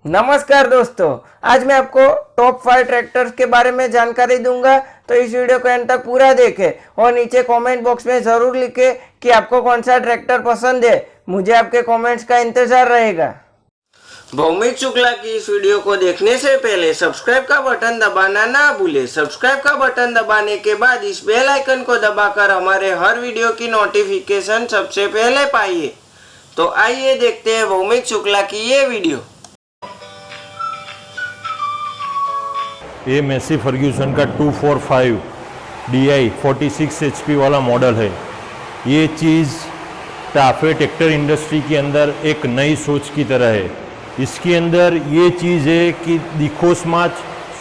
नमस्कार दोस्तों, आज मैं आपको टॉप 5 ट्रैक्टर्स के बारे में जानकारी दूंगा। तो इस वीडियो को अंत तक पूरा देखें और नीचे कमेंट बॉक्स में ज़रूर लिखें कि आपको कौन सा ट्रैक्टर पसंद है। मुझे आपके कमेंट्स का इंतजार रहेगा। भौमिक शुक्ला की इस वीडियो को देखने से पहले सब्सक्राइब का बटन दबाना ना भूलें। सब्सक्राइब का बटन दबाने के बाद इस बेल आइकन को दबाकर हमारे हर वीडियो की नोटिफिकेशन सबसे पहले पाइए। तो आइए देखते हैं भौमिक शुक्ला की ये वीडियो। ये मैसी फर्ग्यूसन का 245 DI 46 HP वाला मॉडल है। ये चीज़ टाफे ट्रैक्टर इंडस्ट्री के अंदर एक नई सोच की तरह है। इसके अंदर ये चीज़ है कि दिखो स्मार्ट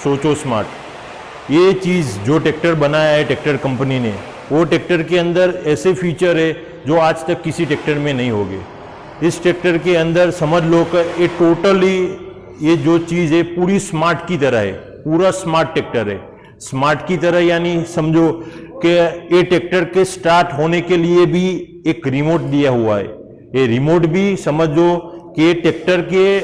सोचो स्मार्ट। ये चीज़ जो ट्रैक्टर बनाया है ट्रैक्टर कंपनी ने, वो ट्रैक्टर के अंदर ऐसे फीचर है जो आज तक किसी ट्रैक्टर में नहीं होंगे। इस ट्रैक्टर के अंदर समझ लो कि ये टोटली ये जो चीज़ है पूरी स्मार्ट की तरह है, पूरा स्मार्ट ट्रैक्टर है। स्मार्ट की तरह यानी समझो कि ये ट्रैक्टर के स्टार्ट होने के लिए भी एक रिमोट दिया हुआ है। ये रिमोट भी समझो कि ट्रैक्टर के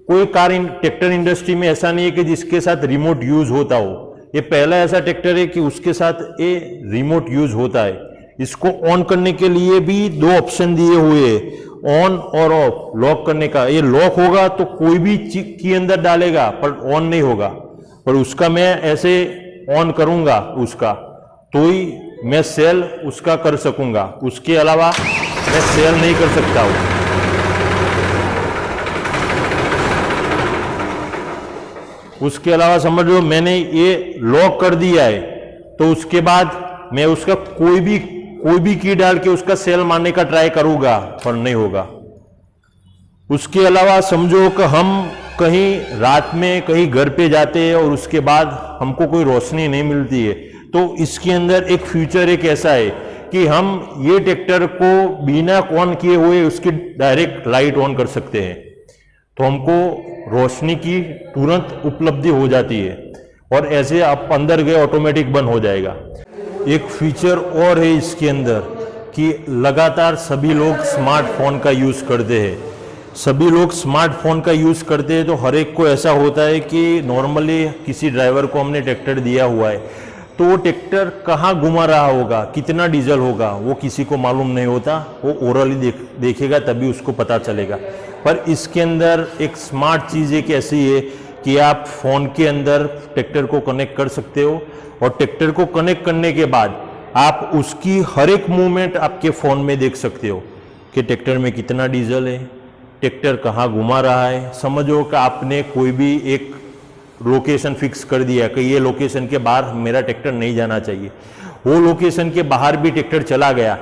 कोई कार ट्रैक्टर इंडस्ट्री में ऐसा नहीं है कि जिसके साथ रिमोट यूज होता हो। ये पहला ऐसा ट्रैक्टर है कि उसके साथ ये रिमोट यूज होता है। इसको ऑन करने के लिए भी दो ऑप्शन दिए हुए हैं, ऑन और ऑफ। लॉक करने का, ये लॉक होगा तो कोई भी की अंदर डालेगा पर ऑन नहीं होगा, पर उसका मैं ऐसे ऑन करूंगा उसका तो ही मैं सेल उसका कर सकूंगा। उसके अलावा मैं सेल नहीं कर सकता हूं। उसके अलावा समझ लो मैंने ये लॉक कर दिया है तो उसके बाद मैं उसका कोई भी की डाल के उसका सेल मारने का ट्राई करूंगा पर नहीं होगा। उसके अलावा समझो कि हम कहीं रात में कहीं घर पे जाते हैं और उसके बाद हमको कोई रोशनी नहीं मिलती है, तो इसके अंदर एक फीचर एक ऐसा है कि हम ये ट्रैक्टर को बिना ऑन किए हुए उसकी डायरेक्ट लाइट ऑन कर सकते हैं, तो हमको रोशनी की तुरंत उपलब्धि हो जाती है और ऐसे आप अंदर गए ऑटोमेटिक बंद हो जाएगा। एक फीचर और है इसके अंदर कि लगातार सभी लोग स्मार्टफोन का यूज़ करते हैं। सभी लोग स्मार्टफोन का यूज़ करते हैं तो हर एक को ऐसा होता है कि नॉर्मली किसी ड्राइवर को हमने ट्रैक्टर दिया हुआ है तो वो ट्रैक्टर कहाँ घुमा रहा होगा, कितना डीजल होगा, वो किसी को मालूम नहीं होता। वो ओरली देखेगा तभी उसको पता चलेगा। पर इसके अंदर एक स्मार्ट चीज़ एक ऐसी है कि आप फ़ोन के अंदर ट्रैक्टर को कनेक्ट कर सकते हो और ट्रैक्टर को कनेक्ट करने के बाद आप उसकी हर एक मूवमेंट आपके फ़ोन में देख सकते हो कि ट्रैक्टर में कितना डीजल है, ट्रैक्टर कहाँ घुमा रहा है। समझो कि आपने कोई भी एक लोकेशन फिक्स कर दिया कि ये लोकेशन के बाहर मेरा ट्रैक्टर नहीं जाना चाहिए, वो लोकेशन के बाहर भी ट्रैक्टर चला गया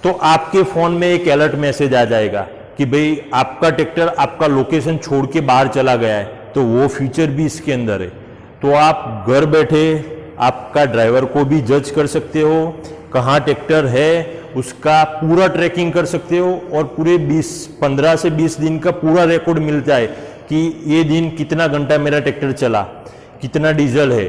तो आपके फ़ोन में एक अलर्ट मैसेज आ जाएगा कि भाई आपका ट्रैक्टर आपका लोकेशन छोड़ के बाहर चला गया है। तो वो फीचर भी इसके अंदर है। तो आप घर बैठे आपका ड्राइवर को भी जज कर सकते हो, कहाँ ट्रैक्टर है उसका पूरा ट्रैकिंग कर सकते हो और पूरे 15 से 20 दिन का पूरा रिकॉर्ड मिलता है कि ये दिन कितना घंटा मेरा ट्रैक्टर चला, कितना डीजल है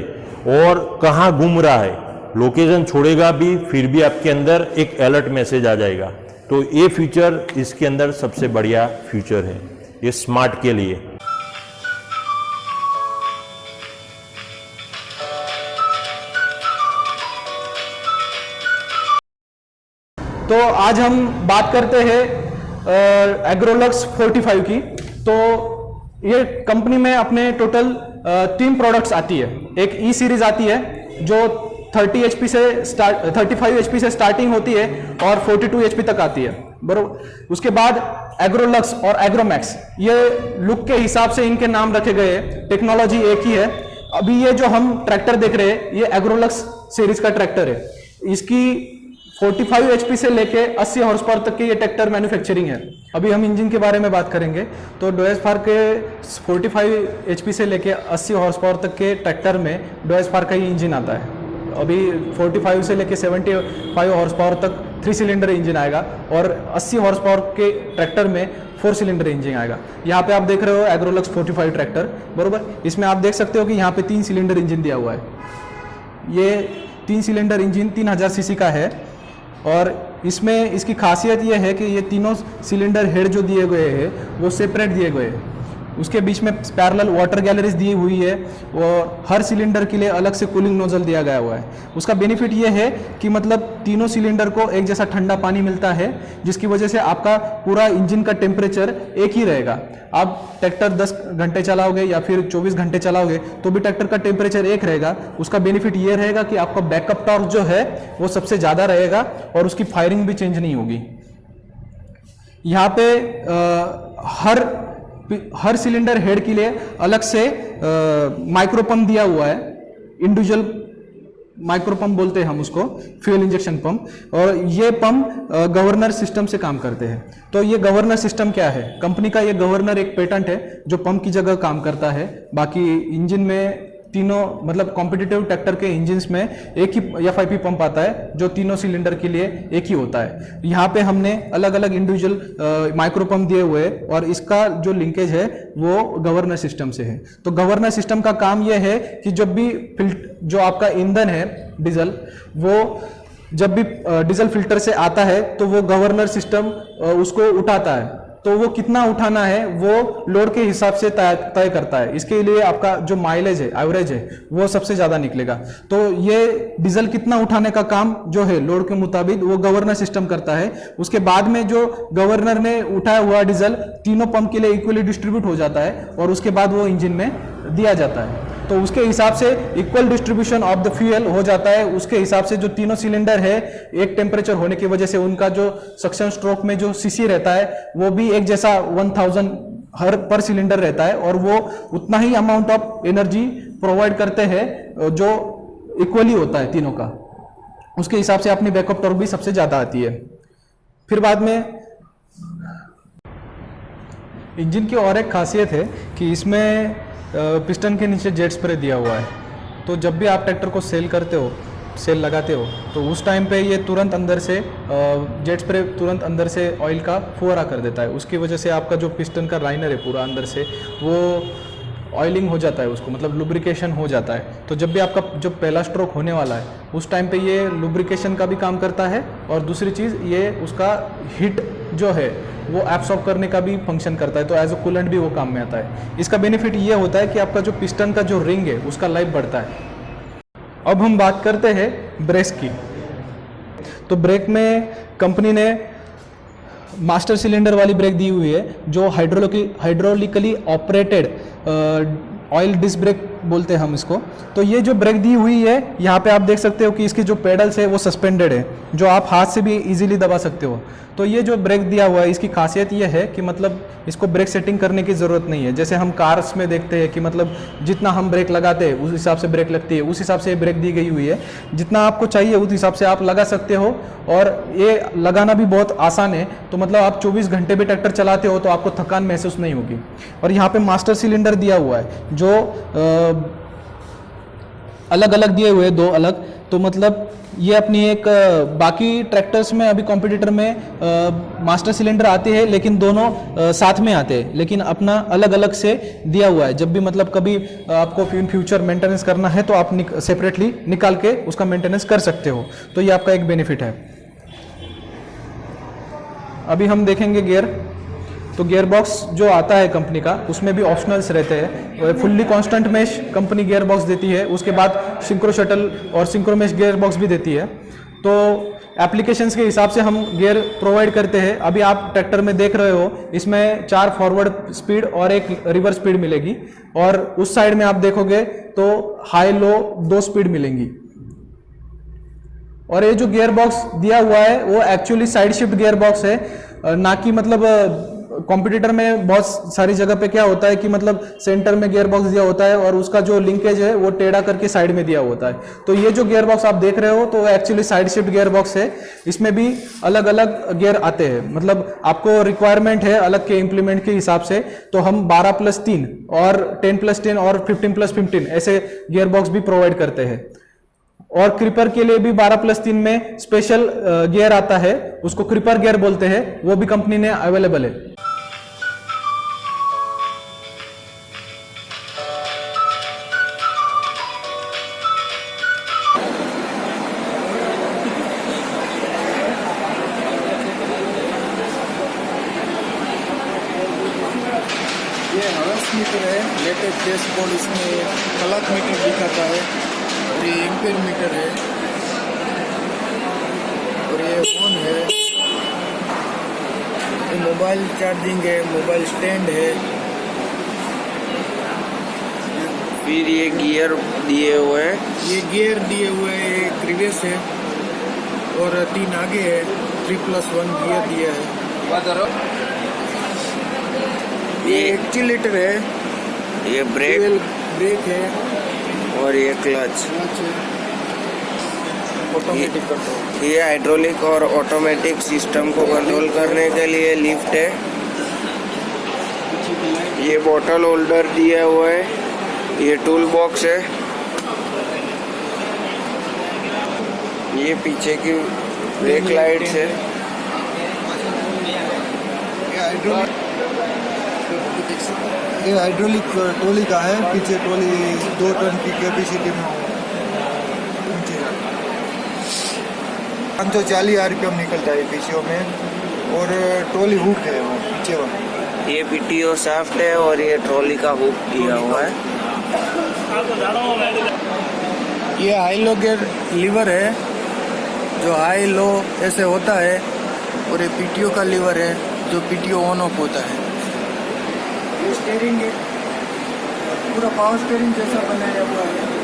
और कहाँ घूम रहा है। लोकेशन छोड़ेगा भी फिर भी आपके अंदर एक अलर्ट मैसेज आ जाएगा। तो ये फीचर इसके अंदर सबसे बढ़िया फीचर है ये स्मार्ट के लिए। तो आज हम बात करते हैं एग्रोलक्स 45 की। तो ये कंपनी में अपने टोटल 3 प्रोडक्ट्स आती है। एक ई सीरीज आती है जो 35 HP से स्टार्टिंग होती है और 42 HP तक आती है, बरोबर। उसके बाद एग्रोलक्स और एग्रोमैक्स, ये लुक के हिसाब से इनके नाम रखे गए हैं, टेक्नोलॉजी एक ही है। अभी ये जो हम ट्रैक्टर देख रहे हैं ये एग्रोलक्स सीरीज का ट्रैक्टर है। इसकी 45 HP से लेके 80 हॉर्स पावर तक की ये ट्रैक्टर मैन्युफैक्चरिंग है। अभी हम इंजन के बारे में बात करेंगे तो डोएसफार के 45 HP से लेके 80 हॉर्स पावर तक के ट्रैक्टर में डोएसफार का ही इंजन आता है। अभी 45 से लेके 75 हॉर्स पावर तक 3 सिलेंडर इंजन आएगा और 80 हॉर्स पावर के ट्रैक्टर में 4 सिलेंडर इंजन आएगा। यहाँ पे आप देख रहे हो एग्रोलक्स 45 ट्रैक्टर, बरोबर। इसमें आप देख सकते हो कि यहाँ पे 3 सिलेंडर इंजन दिया हुआ है। ये 3 सिलेंडर इंजन 3000 सीसी का है और इसमें इसकी खासियत यह है कि ये तीनों सिलेंडर हेड जो दिए गए हैं वो सेपरेट दिए गए हैं। उसके बीच में पैरेलल वाटर गैलरीज दी हुई है और हर सिलेंडर के लिए अलग से कूलिंग नोजल दिया गया हुआ है। उसका बेनिफिट ये है कि मतलब तीनों सिलेंडर को एक जैसा ठंडा पानी मिलता है, जिसकी वजह से आपका पूरा इंजन का टेम्परेचर एक ही रहेगा। आप ट्रैक्टर 10 घंटे चलाओगे या फिर 24 घंटे चलाओगे तो भी ट्रैक्टर का टेम्परेचर एक रहेगा। उसका बेनिफिट ये रहेगा कि आपका बैकअप टॉर्क जो है वो सबसे ज़्यादा रहेगा और उसकी फायरिंग भी चेंज नहीं होगी। यहाँ पे हर सिलेंडर हेड के लिए अलग से माइक्रो पंप दिया हुआ है। इंडिविजुअल माइक्रो पंप बोलते हैं हम उसको, फ्यूल इंजेक्शन पंप। और ये पंप गवर्नर सिस्टम से काम करते हैं। तो ये गवर्नर सिस्टम क्या है? कंपनी का ये गवर्नर एक पेटेंट है जो पंप की जगह काम करता है। बाकी इंजन में तीनों मतलब कॉम्पिटिटिव ट्रैक्टर के इंजन्स में एक ही FIP पंप आता है जो तीनों सिलेंडर के लिए एक ही होता है। यहाँ पे हमने अलग अलग इंडिविजुअल माइक्रो पंप दिए हुए हैं और इसका जो लिंकेज है वो गवर्नर सिस्टम से है। तो गवर्नर सिस्टम का काम ये है कि जब भी जो आपका ईंधन है डीजल, वो जब भी डीजल फिल्टर से आता है तो वो गवर्नर सिस्टम उसको उठाता है। तो वो कितना उठाना है वो लोड के हिसाब से तय करता है। इसके लिए आपका जो माइलेज है, एवरेज है, वो सबसे ज्यादा निकलेगा। तो ये डीजल कितना उठाने का काम जो है लोड के मुताबिक वो गवर्नर सिस्टम करता है। उसके बाद में जो गवर्नर ने उठाया हुआ डीजल तीनों पंप के लिए इक्वली डिस्ट्रीब्यूट हो जाता है और उसके बाद वो इंजन में दिया जाता है। तो उसके हिसाब से equal distribution of the fuel हो जाता है। उसके हिसाब से जो तीनों सिलेंडर है एक टेम्परेचर होने की वजह से उनका जो सक्शन स्ट्रोक में जो सीसी रहता है वो भी एक जैसा 1000 हर पर सिलेंडर रहता है और वो उतना ही अमाउंट ऑफ एनर्जी प्रोवाइड करते हैं जो इक्वली होता है तीनों का। उसके हिसाब से अपनी बैकअप टॉर्क भी सबसे ज्यादा आती है। फिर बाद में इंजन की और एक खासियत है कि इसमें पिस्टन के नीचे जेट स्प्रे दिया हुआ है। तो जब भी आप ट्रैक्टर को सेल लगाते हो तो उस टाइम पे ये तुरंत अंदर से जेट स्प्रे तुरंत अंदर से ऑयल का फुहारा कर देता है। उसकी वजह से आपका जो पिस्टन का लाइनर है पूरा अंदर से वो ऑयलिंग हो जाता है, उसको मतलब लुब्रिकेशन हो जाता है। तो जब भी आपका जो पहला स्ट्रोक होने वाला है उस टाइम पे ये लुब्रिकेशन का भी काम करता है और दूसरी चीज़ ये उसका हीट जो है वो एब्सॉर्ब करने का भी फंक्शन करता है। तो एज अ कूलेंट भी वो काम में आता है। इसका बेनिफिट ये होता है कि आपका जो पिस्टन का जो रिंग है उसका लाइफ बढ़ता है। अब हम बात करते हैं ब्रेक की। तो ब्रेक में कंपनी ने मास्टर सिलेंडर वाली ब्रेक दी हुई है जो hydraulically operated oil disc brake बोलते हैं हम इसको। तो ये जो ब्रेक दी हुई है यहाँ पे आप देख सकते हो कि इसके जो पेडल्स है वो सस्पेंडेड है, जो आप हाथ से भी इजीली दबा सकते हो। तो ये जो ब्रेक दिया हुआ है इसकी खासियत ये है कि मतलब इसको ब्रेक सेटिंग करने की ज़रूरत नहीं है। जैसे हम कार्स में देखते हैं कि मतलब जितना हम ब्रेक लगाते हैं उस हिसाब से ब्रेक लगती है, उस हिसाब से ब्रेक दी गई हुई है। जितना आपको चाहिए उस हिसाब से आप लगा सकते हो और ये लगाना भी बहुत आसान है। तो मतलब आप 24 घंटे भी ट्रैक्टर चलाते हो तो आपको थकान महसूस नहीं होगी। और यहाँ पे मास्टर सिलेंडर दिया हुआ है जो अलग अलग दिए हुए दो अलग। तो मतलब ये अपनी एक बाकी ट्रैक्टर्स में अभी कॉम्पिटिटर में मास्टर सिलेंडर आते हैं लेकिन दोनों साथ में आते हैं, लेकिन अपना अलग अलग से दिया हुआ है। जब भी मतलब कभी आपको इन फ्यूचर मेंटेनेंस करना है तो आप सेपरेटली निकाल के उसका मेंटेनेंस कर सकते हो। तो ये आपका एक बेनिफिट है। अभी हम देखेंगे गियर। तो गियर बॉक्स जो आता है कंपनी का उसमें भी ऑप्शनल्स रहते हैं। Fully constant mesh company gear box देती है, उसके बाद सिंक्रो शटल और सिंक्रो मेश गियर बॉक्स भी देती है। तो एप्लीकेशंस के हिसाब से हम गियर प्रोवाइड करते हैं। अभी आप ट्रैक्टर में देख रहे हो इसमें 4 फॉरवर्ड स्पीड और 1 रिवर्स स्पीड मिलेगी और उस साइड में आप देखोगे तो हाई लो 2 स्पीड मिलेंगी। और ये जो गियर बॉक्स दिया हुआ है वो actually side shift gear box है, ना कि मतलब कॉम्पिटिटर में बहुत सारी जगह पे क्या होता है कि मतलब सेंटर में गियर बॉक्स दिया होता है और उसका जो लिंकेज है वो टेढ़ा करके साइड में दिया होता है। तो ये जो गियर बॉक्स आप देख रहे हो तो actually side shift gear box है। इसमें भी अलग अलग गियर आते हैं, मतलब आपको रिक्वायरमेंट है अलग के इंप्लीमेंट के हिसाब से। तो हम 12+3 और 10+10 और 15+15 ऐसे गियर बॉक्स भी प्रोवाइड करते हैं। और क्रीपर के लिए भी 12+3 में स्पेशल गियर आता है, उसको क्रीपर गियर बोलते हैं, वो भी कंपनी ने अवेलेबल है। मीटर है, लेटेस्ट डैशबोर्ड, इसमें क्लॉक मीटर दिखाता है और ये एम्पेयर मीटर है और ये फोन है, ये मोबाइल चार्जिंग है, मोबाइल स्टैंड है। फिर ये गियर दिए हुए हैं, ये गियर दिए हुए हैं, एक रिवर्स है और 3 आगे है, 3+1 गियर दिया है। ये एक्सीलेटर है, ये ड्यूल ब्रेक है, और ये क्लच। क्लच है, ऑटोमेटिक कंट्रोल। ये हाइड्रोलिक और ऑटोमेटिक सिस्टम को कंट्रोल करने के लिए लिफ्ट है। ये बोतल होल्डर दिया हुआ है, ये टूल बॉक्स है, ये पीछे की ब्रेक लाइट्स है, ये हाइड्रोलिक ट्रॉली का है, पीछे ट्रॉली 2 टन की कैपेसिटी में 540 RPM निकलता है पीछे में और ट्रॉली हुक है वो पीछे वाला। ये पीटीओ शाफ्ट है और ये ट्रॉली का हुक दिया हुआ है। ये हाई लो गियर लीवर है, जो हाई लो ऐसे होता है, और ये पीटीओ का लीवर है जो पीटीओ ऑन ऑफ होता है। ये स्टीयरिंग है, पूरा पावर स्टीयरिंग जैसा बनाया हुआ है।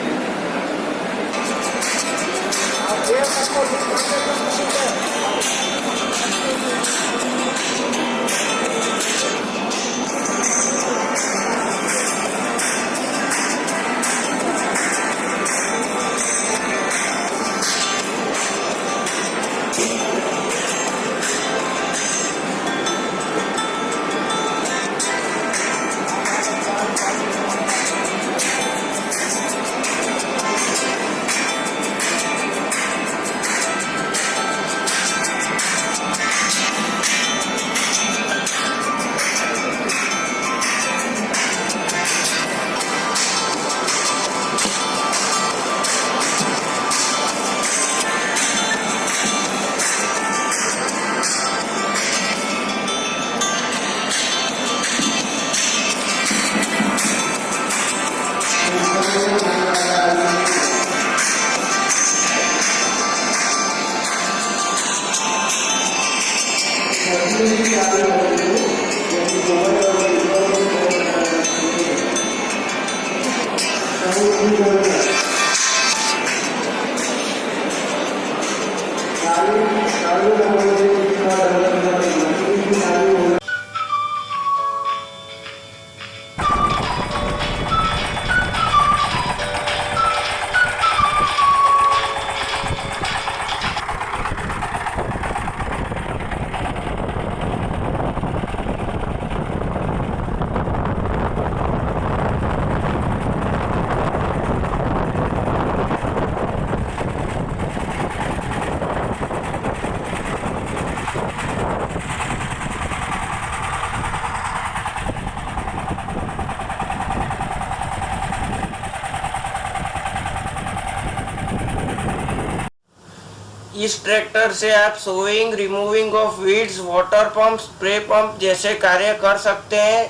इस ट्रैक्टर से आप sowing, removing of weeds, water pump, spray pump जैसे कार्य कर सकते हैं,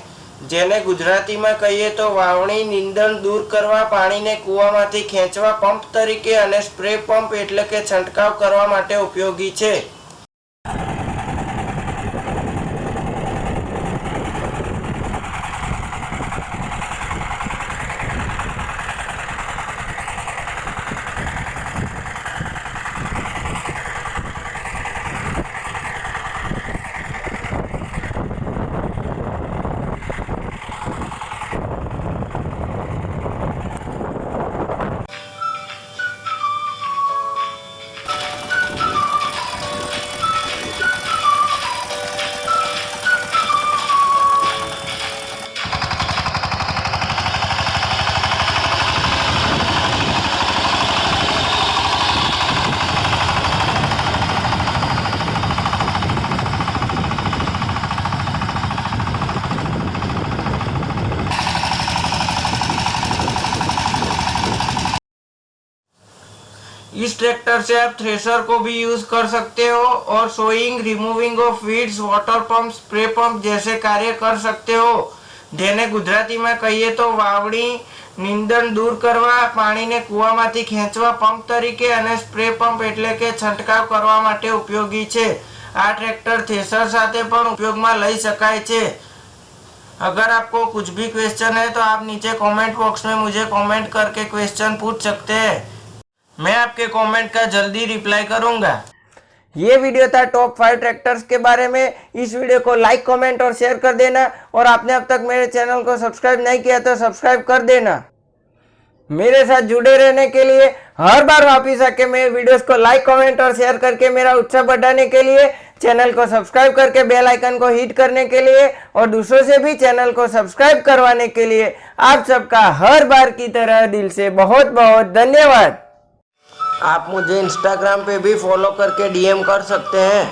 જેને ગુજરાતીમાં કહીએ તો વાવણી, નિંદણ દૂર કરવા, પાણીને કૂવામાંથી ખેંચવા પંપ તરીકે અને સ્પ્રે પંપ એટલે કે છંટકાવ કરવા માટે ઉપયોગી છે। इस ट्रैक्टर से आप थ्रेशर को भी यूज कर सकते हो और sowing, removing of weeds, water pump, spray pump जैसे कार्य कर सकते हो, જેને ગુજરાતીમાં કહીએ તો વાવણી નીંદણ દૂર કરવા, પાણીને કૂવામાંથી ખેંચવા પંપ તરીકે અને સ્પ્રે પંપ એટલે કે છંટકાવ કરવા માટે ઉપયોગી છે। આ ટ્રેક્ટર થ્રેશર સાથે પણ ઉપયોગમાં લઈ શકાય છે। अगर आपको कुछ भी क्वेश्चन है तो आप नीचे कमेंट बॉक्स में मुझे कमेंट करके क्वेश्चन पूछ सकते हैं, मैं आपके कमेंट का जल्दी रिप्लाई करूंगा। ये वीडियो था टॉप 5 ट्रैक्टर्स के बारे में। इस वीडियो को लाइक, कमेंट और शेयर कर देना, और आपने अब तक मेरे चैनल को सब्सक्राइब नहीं किया तो सब्सक्राइब कर देना। मेरे साथ जुड़े रहने के लिए, हर बार वापिस आके मेरे वीडियोस को लाइक, कमेंट और शेयर करके मेरा उत्साह बढ़ाने के लिए, चैनल को सब्सक्राइब करके बेल आइकन को हिट करने के लिए, और दूसरों से भी चैनल को सब्सक्राइब करवाने के लिए आप सबका हर बार की तरह दिल से बहुत बहुत धन्यवाद। आप मुझे इंस्टाग्राम पे भी फॉलो करके डीएम कर सकते हैं।